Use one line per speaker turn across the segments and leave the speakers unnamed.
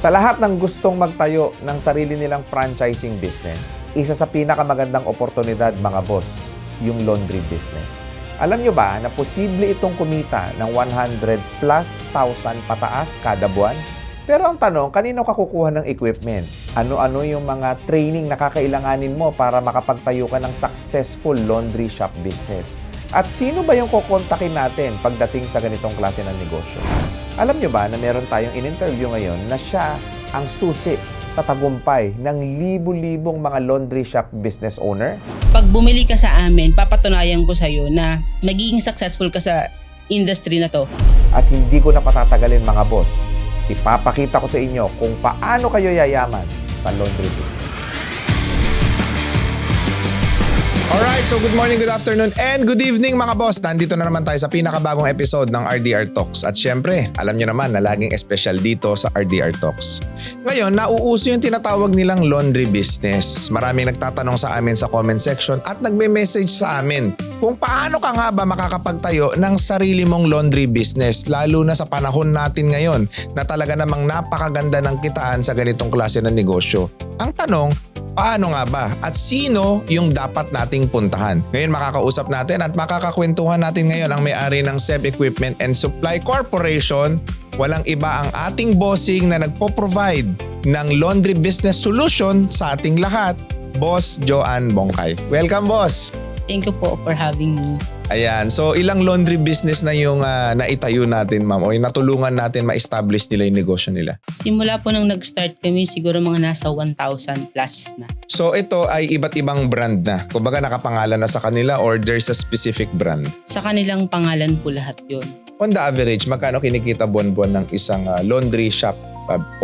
Sa lahat ng gustong magtayo ng sarili nilang franchising business, isa sa pinakamagandang oportunidad mga boss, yung laundry business. Alam nyo ba na posible itong kumita ng 100 plus thousand pataas kada buwan? Pero ang tanong, kanino ka kukuha ng equipment? Ano-ano yung mga training na kakailanganin mo para makapagtayo ka ng successful laundry shop business? At sino ba yung kukontakin natin pagdating sa ganitong klase ng negosyo? Alam nyo ba na meron tayong in-interview ngayon na siya ang susi sa tagumpay ng libu-libong mga laundry shop business owner?
Pag bumili ka sa amin, papatunayan ko sa'yo na magiging successful ka sa industry na to.
At hindi ko na patatagalin mga boss. Ipapakita ko sa inyo kung paano kayo yayaman sa laundry business.
Alright, so good morning, good afternoon, and good evening mga boss. Nandito na naman tayo sa pinakabagong episode ng RDR Talks. At syempre, alam nyo naman na laging espesyal dito sa RDR Talks. Ngayon, nauuso yung tinatawag nilang laundry business. Maraming nagtatanong sa amin sa comment section at nagme-message sa amin kung paano ka nga ba makakapagtayo ng sarili mong laundry business, lalo na sa panahon natin ngayon na talaga namang napakaganda ng kitaan sa ganitong klase ng negosyo. Ang tanong, paano nga ba? At sino yung dapat nating puntahan? Ngayon makakausap natin at makakakwentuhan natin ngayon ang may-ari ng Seb Equipment and Supply Corporation. Walang iba ang ating bossing na nagpo-provide ng laundry business solution sa ating lahat, Boss Joanne Bongkay. Welcome, boss!
Thank you po for having me.
Ayan, so ilang laundry business na yung naitayo natin, ma'am, o yung natulungan natin ma-establish nila yung negosyo nila?
Simula po nung nag-start kami, siguro mga nasa 1,000 plus na.
So ito ay iba't ibang brand na. Kumbaga nakapangalan na sa kanila or there's a specific brand?
Sa kanilang pangalan po lahat yun.
On the average, magkano kinikita buwan-buwan ng isang laundry shop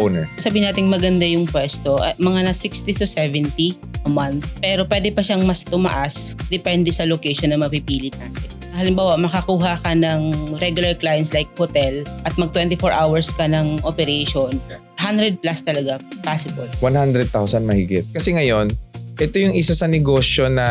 owner?
Sabi natin maganda yung pwesto, mga na 60 to 70 a month. Pero pwede pa siyang mas tumaas, depende sa location na mapipili natin. Halimbawa, makakuha ka ng regular clients like hotel at mag 24 hours ka ng operation. 100 plus talaga, possible.
100,000 mahigit. Kasi ngayon, ito yung isa sa negosyo na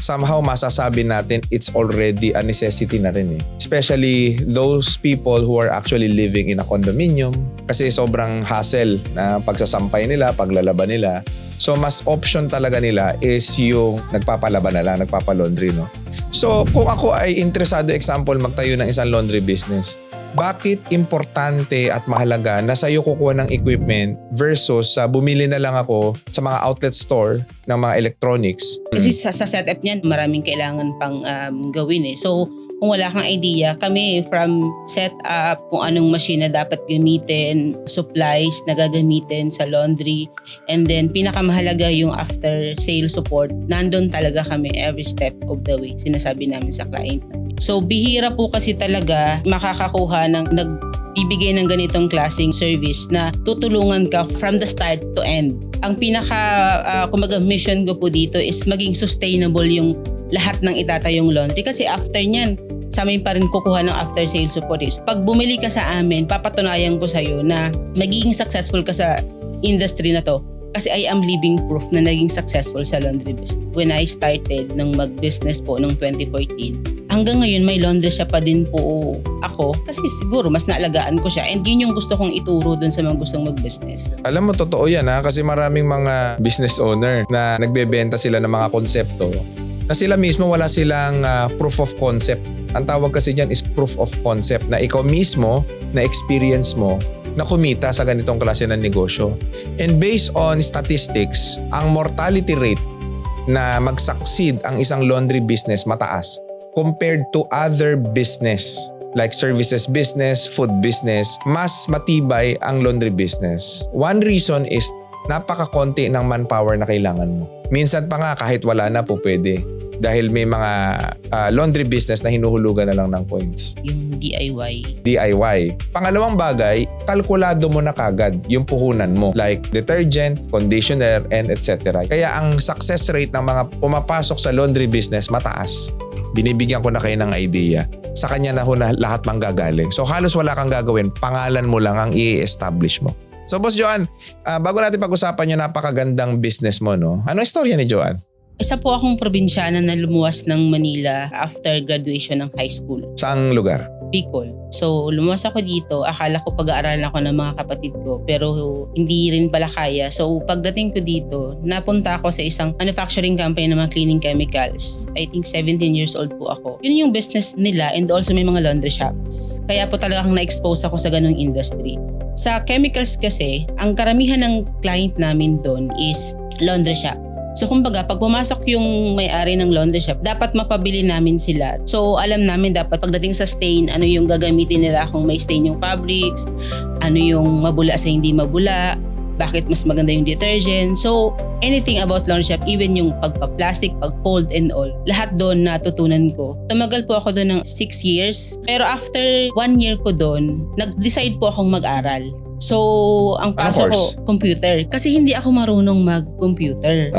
somehow masasabi natin it's already a necessity na rin eh. Especially those people who are actually living in a condominium kasi sobrang hassle na pagsasampay nila, paglalaban nila. So mas option talaga nila is yung nagpapalaban na lang, nagpapalaundry, no? So kung ako ay interesado, example, magtayo ng isang laundry business, bakit importante at mahalaga na sa'yo kukuha ng equipment versus bumili na lang ako sa mga outlet store ng mga electronics?
Kasi sa setup niyan, maraming kailangan pang gawin eh. So, kung wala kang idea, kami from setup, kung anong machine na dapat gamitin, supplies na gagamitin sa laundry, and then pinakamahalaga yung after sale support, nandun talaga kami every step of the way, sinasabi namin sa client. So bihira po kasi talaga makakakuha ng nagbibigay ng ganitong klaseng service na tutulungan ka from the start to end. Ang kumaga mission ko po dito is maging sustainable yung lahat ng itatayong laundry kasi after nyan, sa amin pa rin kukuha ng after sale support is. Pag bumili ka sa amin, papatunayan ko sa'yo na magiging successful ka sa industry na to. Kasi I am living proof na naging successful sa laundry business. When I started ng mag-business po noong 2014, hanggang ngayon may laundry shop pa din po ako. Kasi siguro mas naalagaan ko siya and yun yung gusto kong ituro dun sa mga gustong mag-business.
Alam mo, totoo yan kasi maraming mga business owner na nagbebenta sila ng mga konsepto na sila mismo wala silang proof of concept. Ang tawag kasi dyan is proof of concept na ikaw mismo, na experience mo, na kumita sa ganitong klase ng negosyo. And based on statistics, ang mortality rate na mag-succeed ang isang laundry business mataas compared to other business like services business, food business, mas matibay ang laundry business. One reason is napaka-konti ng manpower na kailangan mo. Minsan pa nga kahit wala na po pwede. Dahil may mga laundry business na hinuhulugan na lang ng points.
Yung DIY.
Pangalawang bagay, kalkulado mo na kagad yung puhunan mo. Like detergent, conditioner, and etc. Kaya ang success rate ng mga pumapasok sa laundry business mataas. Binibigyan ko na kayo ng idea. Sa kanya na lahat manggagaling. So halos wala kang gagawin. Pangalan mo lang ang i-establish mo. So Boss Joanne, bago natin pag-usapan yung napakagandang business mo, no? Anong istorya ni Joanne?
Isa po akong probinsyana na lumuwas ng Manila after graduation ng high school.
Saang lugar?
Bicol. So lumuwas ako dito, akala ko pag-aaralan ako ng mga kapatid ko pero hindi rin pala kaya. So pagdating ko dito, napunta ako sa isang manufacturing company ng mga cleaning chemicals. I think 17 years old po ako. Yun yung business nila and also may mga laundry shops. Kaya po talagang na-expose ako sa ganung industry. Sa chemicals kasi, ang karamihan ng client namin doon is laundry shop. So kumbaga, pag pumasok yung may-ari ng laundry shop, dapat mapabili namin sila. So alam namin dapat pagdating sa stain, ano yung gagamitin nila kung may stain yung fabrics, ano yung mabula sa hindi mabula, bakit mas maganda yung detergent. So anything about laundry shop, even yung pagpa-plastic, pag-fold and all, lahat doon natutunan ko. Tumagal po ako doon ng 6 years. Pero after 1 year ko doon, nag-decide po akong mag-aral. So, ang pasok ko, computer. Kasi hindi ako marunong mag-computer.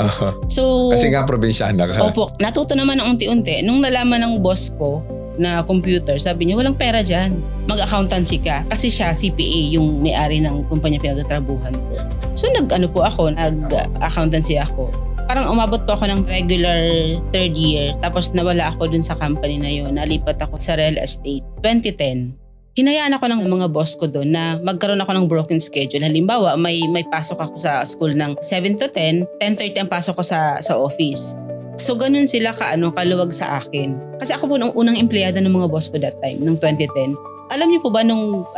So,
Kasi nga probinsyana ka.
Opo, natuto naman ng unti-unti. Nung nalaman ng boss ko na computer, sabi niya, walang pera dyan. Mag-accountancy ka. Kasi siya, CPA, yung may-ari ng kumpanya pinagtatrabuhan ko. So, nag-accountancy ako. Parang umabot po ako ng regular 3rd year. Tapos nawala ako dun sa company na yun. Nalipat ako sa real estate. 2010. Hinayaan ako ng mga boss ko doon na magkaroon ako ng broken schedule. Halimbawa, may pasok ako sa school ng 7 to 10, 10:30 ang pasok ko sa office. So ganun sila kaluwag sa akin. Kasi ako po nung unang empleyado ng mga boss ko that time, nung 2010. Alam niyo po ba nung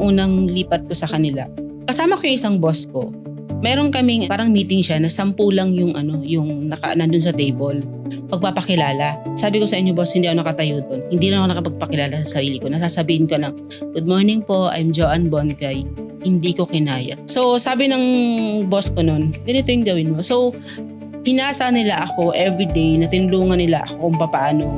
unang lipat ko sa kanila, kasama ko yung isang boss ko. Meron kaming parang meeting siya na 10 lang yung nandun sa table. Pagpapakilala. Sabi ko sa inyo, boss, hindi ako nakatayo doon. Hindi na ako nakapagpakilala sa sarili ko. Nasasabihin ko lang, good morning po, I'm Joanne Boncay. Hindi ko kinaya. So sabi ng boss ko noon, ganito yung gawin mo. So hinasa nila ako everyday na tinulungan nila ako kung paano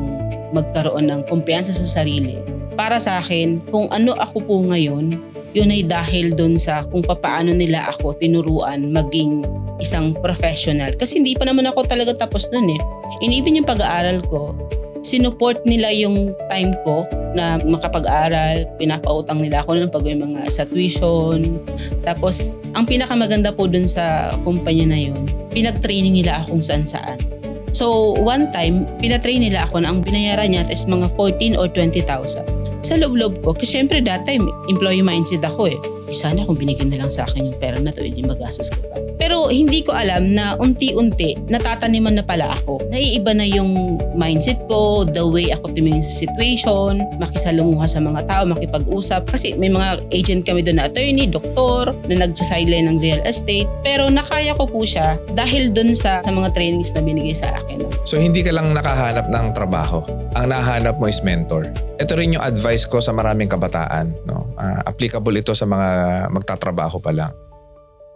magkaroon ng kumpiyansa sa sarili. Para sa akin, kung ano ako po ngayon, yun ay dahil doon sa kung paano nila ako tinuruan maging isang professional. Kasi hindi pa naman ako talaga tapos doon eh. Even yung pag-aaral ko, sinuport nila yung time ko na makapag-aral. Pinapautang nila ako ng pag-uwi mga sa tuition. Tapos, ang pinakamaganda po doon sa kumpanya na yun, pinag-training nila ako kung saan-saan. So, one time, pinatrain nila ako na ang binayaran niya is mga 14 or 20,000. Sa loob-loob ko, kasi syempre that time, employee mindset ako eh. Sana kung binigyan na lang sa akin yung pera na to, hindi magastos ko pa. Pero hindi ko alam na unti-unti natataniman na pala ako. Naiiba na yung mindset ko, the way ako tumingin sa situation, makisalumuha sa mga tao, makipag-usap. Kasi may mga agent kami doon na attorney, doktor, na nagsasaylay ng real estate. Pero nakaya ko po siya dahil doon sa mga trainings na binigay sa akin.
So hindi ka lang nakahanap ng trabaho. Ang nahanap mo is mentor. Ito rin yung advice ko sa maraming kabataan. No? Applicable ito sa mga magtatrabaho pa lang.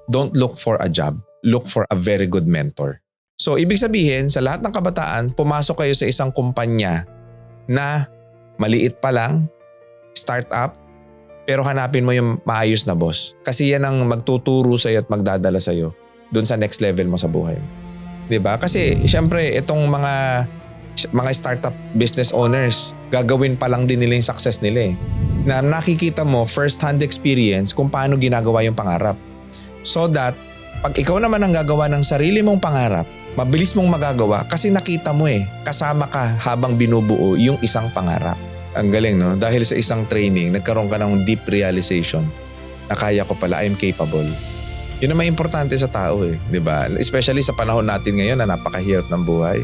Don't look for a job. Look for a very good mentor. So, ibig sabihin, sa lahat ng kabataan, pumasok kayo sa isang kumpanya na maliit pa lang, startup, pero hanapin mo yung maayos na boss. Kasi yan ang magtuturo sa'yo at magdadala sa'yo dun sa next level mo sa buhay mo. Diba? Kasi, syempre, itong mga startup business owners, gagawin pa lang din nila yung success nila eh. Na nakikita mo first-hand experience kung paano ginagawa yung pangarap. So that, pag ikaw naman ang gagawa ng sarili mong pangarap, mabilis mong magagawa kasi nakita mo eh, kasama ka habang binubuo yung isang pangarap. Ang galing no? Dahil sa isang training, nagkaroon ka ng deep realization na kaya ko pala, I'm capable. Yun ang may importante sa tao eh, di ba? Especially sa panahon natin ngayon na napakahirap ng buhay.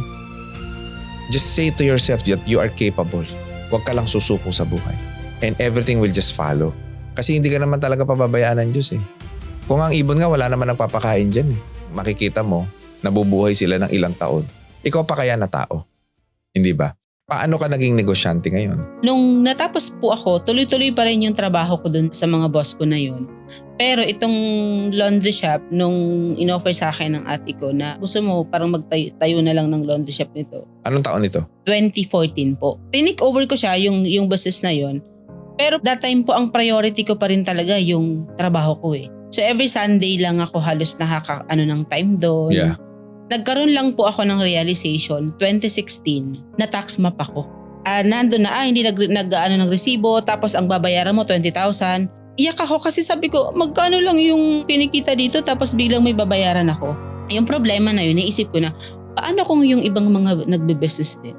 Just say to yourself that you are capable. Huwag ka lang susuko sa buhay. And everything will just follow. Kasi hindi ka naman talaga pababayaan ng Diyos eh. Kung ang ibon nga, wala naman nagpapakain dyan eh. Makikita mo, nabubuhay sila ng ilang taon. Ikaw pa kaya na tao. Hindi ba? Paano ka naging negosyante ngayon?
Nung natapos po ako, tuloy-tuloy pa rin yung trabaho ko dun sa mga boss ko na yun. Pero itong laundry shop, nung inoffer sa akin ng ate ko na gusto mo parang magtayo na lang ng laundry shop nito.
Anong taon ito?
2014 po. Tinake over ko siya, yung business na yun. Pero that time po, ang priority ko pa rin talaga yung trabaho ko eh. So every Sunday lang ako halos ng time doon.
Yeah.
Nagkaroon lang po ako ng realization 2016 na tax map ako. Nandun na hindi ng resibo tapos ang babayaran mo 20,000. Iyak ako kasi sabi ko magkano lang yung kinikita dito tapos biglang may babayaran ako. Yung problema na yun, naisip ko na paano kung yung ibang mga nagbe-business din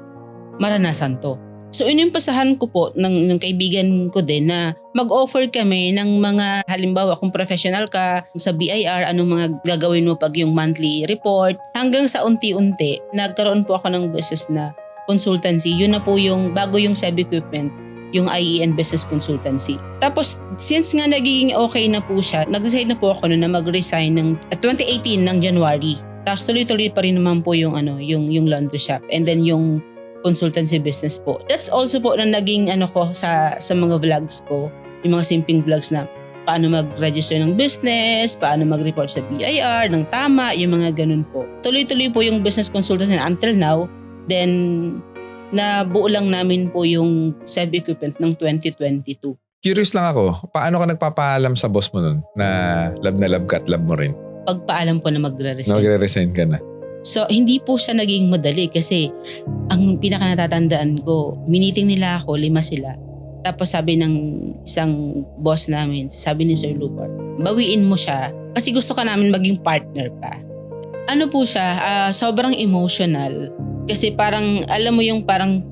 maranasan to. So inimpasahan ko po ng kaibigan ko din na mag-offer kami ng mga halimbawa kung professional ka sa BIR, anong mga gagawin mo pag yung monthly report. Hanggang sa unti-unti, nagkaroon po ako ng business na consultancy. Yun na po yung bago yung SEB equipment, yung IEN Business Consultancy. Tapos since nga nagiging okay na po siya, nag-decide na po ako na mag-resign ng 2018 ng January. Tapos tuloy-tuloy pa rin naman po yung yung laundry shop and then yung consultancy business po. That's also po na naging ko sa mga vlogs ko, yung mga simpleng vlogs na paano mag-register ng business, paano mag-report sa BIR, ng tama, yung mga ganun po. Tuloy-tuloy po yung business consultancy until now. Then, nabuo lang namin po yung SEB equipment ng 2022.
Curious lang ako, paano ka nagpapaalam sa boss mo nun na love ka at love mo rin?
Pagpaalam po na magre-resign.
Magre-resign ka na.
So, hindi po siya naging madali kasi ang pinaka natatandaan ko, miniting nila ako, 5 sila. Tapos sabi ng isang boss namin, sabi ni Sir Lupar, bawiin mo siya kasi gusto ka namin maging partner pa. Ano po siya, sobrang emotional kasi parang, alam mo yung parang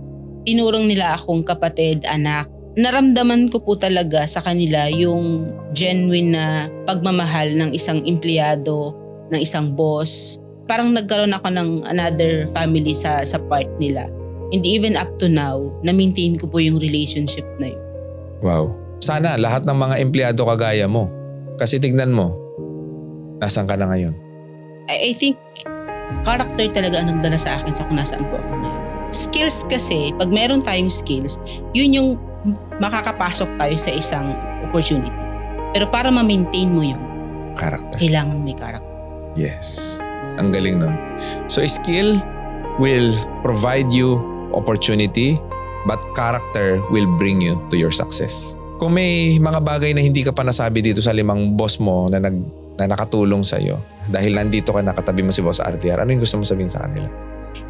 tinurong nila akong kapatid, anak. Naramdaman ko po talaga sa kanila yung genuine na pagmamahal ng isang empleyado, ng isang boss. Parang nagkaroon ako ng another family sa part nila. And even up to now, na-maintain ko po yung relationship na yun.
Wow. Sana lahat ng mga empleyado kagaya mo. Kasi tignan mo, nasan ka na ngayon?
I think character talaga ang nagdala sa akin sa kung nasaan po ako ngayon. Skills kasi, pag meron tayong skills, yun yung makakapasok tayo sa isang opportunity. Pero para ma-maintain mo yun,
Character.
kailangan may character.
Yes. Ang galing nun. So skill will provide you opportunity but character will bring you to your success. Kung may mga bagay na hindi ka pa nasabi dito sa 5 boss mo na nakatulong sa'yo dahil nandito ka nakatabi mo si Boss RDR, ano yung gusto mo sabihin sa kanila?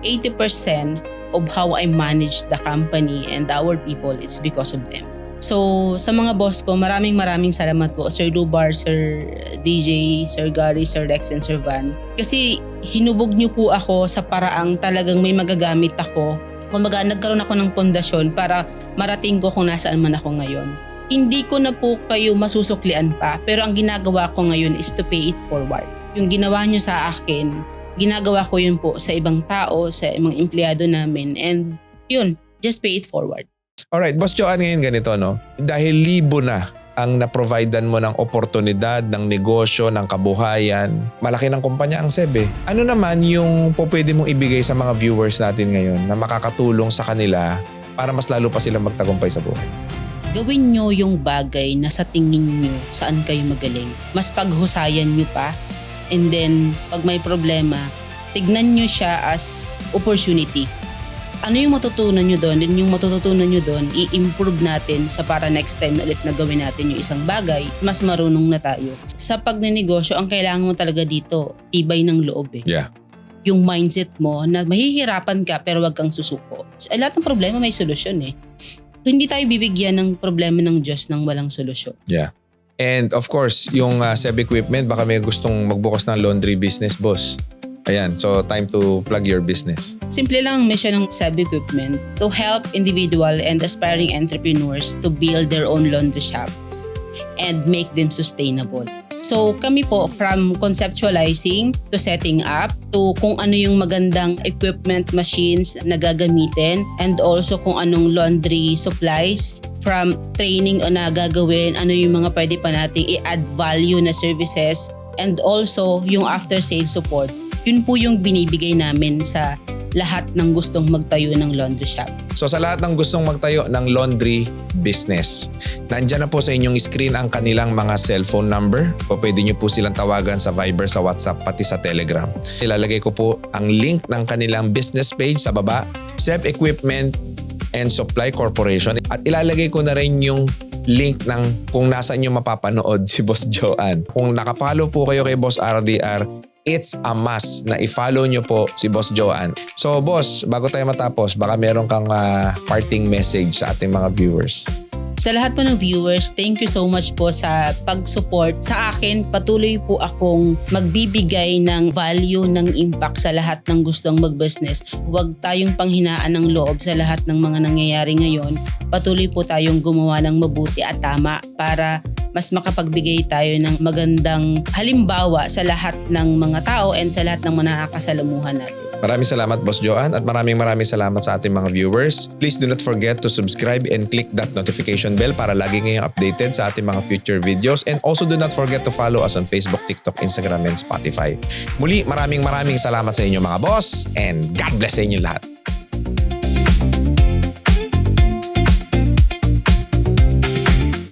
80% of how I manage the company and our people, it's because of them. So, sa mga boss ko, maraming salamat po. Sir Lubar, Sir DJ, Sir Gary, Sir Rex, and Sir Van. Kasi hinubog niyo po ako sa paraang talagang may magagamit ako. Kumbaga, nagkaroon ako ng pundasyon para marating ko kung nasaan man ako ngayon. Hindi ko na po kayo masusuklian pa, pero ang ginagawa ko ngayon is to pay it forward. Yung ginawa niyo sa akin, ginagawa ko yun po sa ibang tao, sa mga empleyado namin. And yun, just pay it forward.
Alright, Boss Joanne, ngayon ganito, no? Dahil 1,000 na ang naprovidean mo ng oportunidad, ng negosyo, ng kabuhayan, malaki ng kumpanya ang SEB. Ano naman yung pwede mong ibigay sa mga viewers natin ngayon na makakatulong sa kanila para mas lalo pa silang magtagumpay sa buhay?
Gawin nyo yung bagay na sa tingin nyo saan kayo magaling. Mas paghusayan nyo pa. And then, pag may problema, tignan nyo siya as opportunity. Ano yung matutunan nyo doon? And yung matutunan nyo doon, i-improve natin sa para next time na ulit na gawin natin yung isang bagay, mas marunong na tayo. Sa pagnenegosyo, ang kailangan mo talaga dito, tibay ng loob eh.
Yeah.
Yung mindset mo na mahihirapan ka pero wag kang susuko. Lahat ng problema may solusyon eh. Hindi tayo bibigyan ng problema ng Diyos nang walang solusyon.
Yeah. And of course, yung SEB equipment, baka may gustong magbukas ng laundry business, boss. Ayan, so time to plug your business.
Simple lang ang mission ng SEB equipment to help individual and aspiring entrepreneurs to build their own laundry shops and make them sustainable. So kami po from conceptualizing to setting up to kung ano yung magandang equipment machines na gagamitin and also kung anong laundry supplies from training o na gagawin, ano yung mga pwede pa nating i-add value na services and also yung after sales support. Yun po yung binibigay namin sa lahat ng gustong magtayo ng laundry shop.
So sa lahat ng gustong magtayo ng laundry business, nandyan na po sa inyong screen ang kanilang mga cellphone number. O pwede nyo po silang tawagan sa Viber, sa WhatsApp, pati sa Telegram. Ilalagay ko po ang link ng kanilang business page sa baba, SEB Equipment and Supply Corporation. At ilalagay ko na rin yung link ng kung nasaan nyo mapapanood si Boss Joanne. Kung nakapalo po kayo kay Boss RDR, it's a must na i-follow nyo po si Boss Joanne. So boss, bago tayo matapos, baka meron kang parting message sa ating mga viewers.
Sa lahat po ng viewers, thank you so much po sa pag-support sa akin. Patuloy po akong magbibigay ng value, ng impact sa lahat ng gustong mag-business. Huwag tayong panghinaan ng loob sa lahat ng mga nangyayari ngayon. Patuloy po tayong gumawa ng mabuti at tama para mas makapagbigay tayo ng magandang halimbawa sa lahat ng mga tao and sa lahat ng mga nakakasalamuhan natin.
Maraming salamat, Boss Joanne, at maraming salamat sa ating mga viewers. Please do not forget to subscribe and click that notification bell para lagi ngayong updated sa ating mga future videos. And also do not forget to follow us on Facebook, TikTok, Instagram, and Spotify. Muli, maraming salamat sa inyo mga boss, and God bless sa inyo lahat.